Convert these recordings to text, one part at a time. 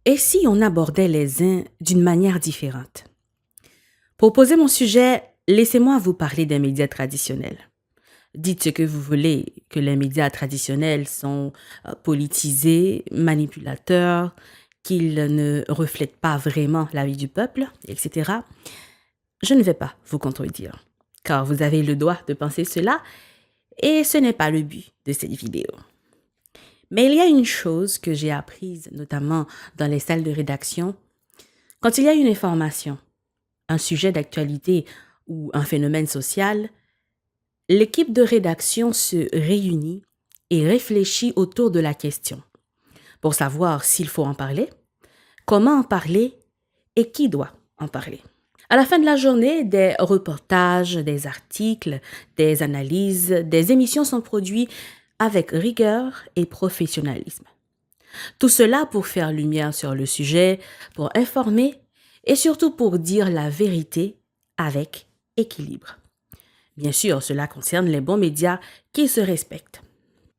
Et si on abordait les uns d'une manière différente? Pour poser mon sujet, laissez-moi vous parler des médias traditionnels. Dites ce que vous voulez, que les médias traditionnels sont politisés, manipulateurs, qu'ils ne reflètent pas vraiment la vie du peuple, etc. Je ne vais pas vous contredire, car vous avez le droit de penser cela, et ce n'est pas le but de cette vidéo. Mais il y a une chose que j'ai apprise, notamment dans les salles de rédaction. Quand il y a une information, un sujet d'actualité ou un phénomène social, l'équipe de rédaction se réunit et réfléchit autour de la question pour savoir s'il faut en parler, comment en parler et qui doit en parler. À la fin de la journée, des reportages, des articles, des analyses, des émissions sont produits avec rigueur et professionnalisme. Tout cela pour faire lumière sur le sujet, pour informer et surtout pour dire la vérité avec équilibre. Bien sûr, cela concerne les bons médias qui se respectent.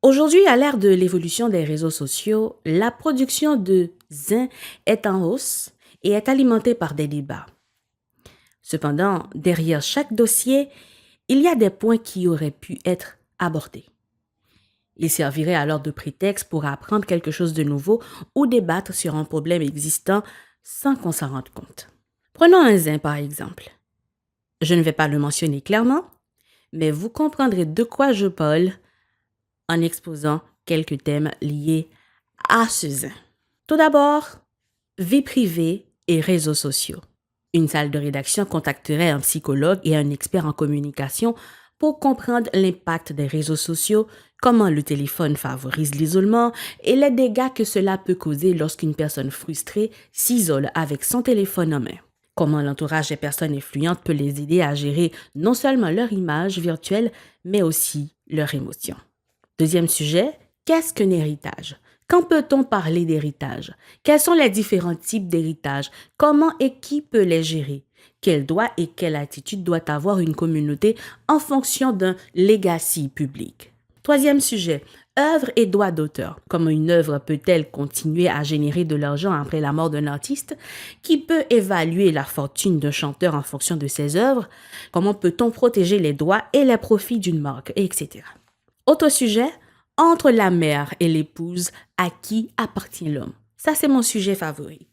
Aujourd'hui, à l'ère de l'évolution des réseaux sociaux, la production de zin est en hausse et est alimentée par des débats. Cependant, derrière chaque dossier, il y a des points qui auraient pu être abordés. Il servirait alors de prétexte pour apprendre quelque chose de nouveau ou débattre sur un problème existant sans qu'on s'en rende compte. Prenons un zin par exemple. Je ne vais pas le mentionner clairement, mais vous comprendrez de quoi je parle en exposant quelques thèmes liés à ce zin. Tout d'abord, vie privée et réseaux sociaux. Une salle de rédaction contacterait un psychologue et un expert en communication pour comprendre l'impact des réseaux sociaux, comment le téléphone favorise l'isolement et les dégâts que cela peut causer lorsqu'une personne frustrée s'isole avec son téléphone en main. Comment l'entourage des personnes influentes peut les aider à gérer non seulement leur image virtuelle, mais aussi leurs émotions. Deuxième sujet, qu'est-ce qu'un héritage? Quand peut-on parler d'héritage? Quels sont les différents types d'héritage? Comment et qui peut les gérer? Quel droit et quelle attitude doit avoir une communauté en fonction d'un legacy public? Troisième sujet, œuvre et droits d'auteur. Comment une œuvre peut-elle continuer à générer de l'argent après la mort d'un artiste? Qui peut évaluer la fortune d'un chanteur en fonction de ses œuvres? Comment peut-on protéger les droits et les profits d'une marque, etc. Autre sujet, entre la mère et l'épouse, à qui appartient l'homme? Ça, c'est mon sujet favori.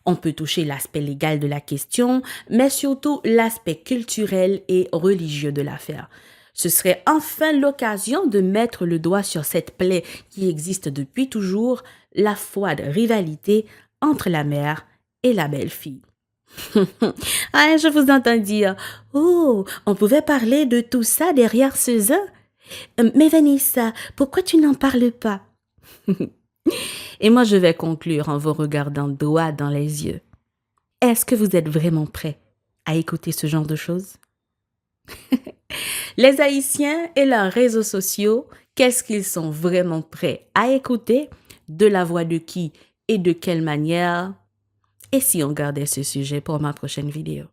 On peut toucher l'aspect légal de la question, mais surtout l'aspect culturel et religieux de l'affaire. Ce serait enfin l'occasion de mettre le doigt sur cette plaie qui existe depuis toujours, la froide rivalité entre la mère et la belle-fille. Ah, je vous entends dire, oh, on pouvait parler de tout ça derrière ce zin? Mais Vanessa, pourquoi tu n'en parles pas? Et moi, je vais conclure en vous regardant droit dans les yeux. Est-ce que vous êtes vraiment prêts à écouter ce genre de choses? Les Haïtiens et leurs réseaux sociaux, qu'est-ce qu'ils sont vraiment prêts à écouter? De la voix de qui et de quelle manière? Et si on gardait ce sujet pour ma prochaine vidéo?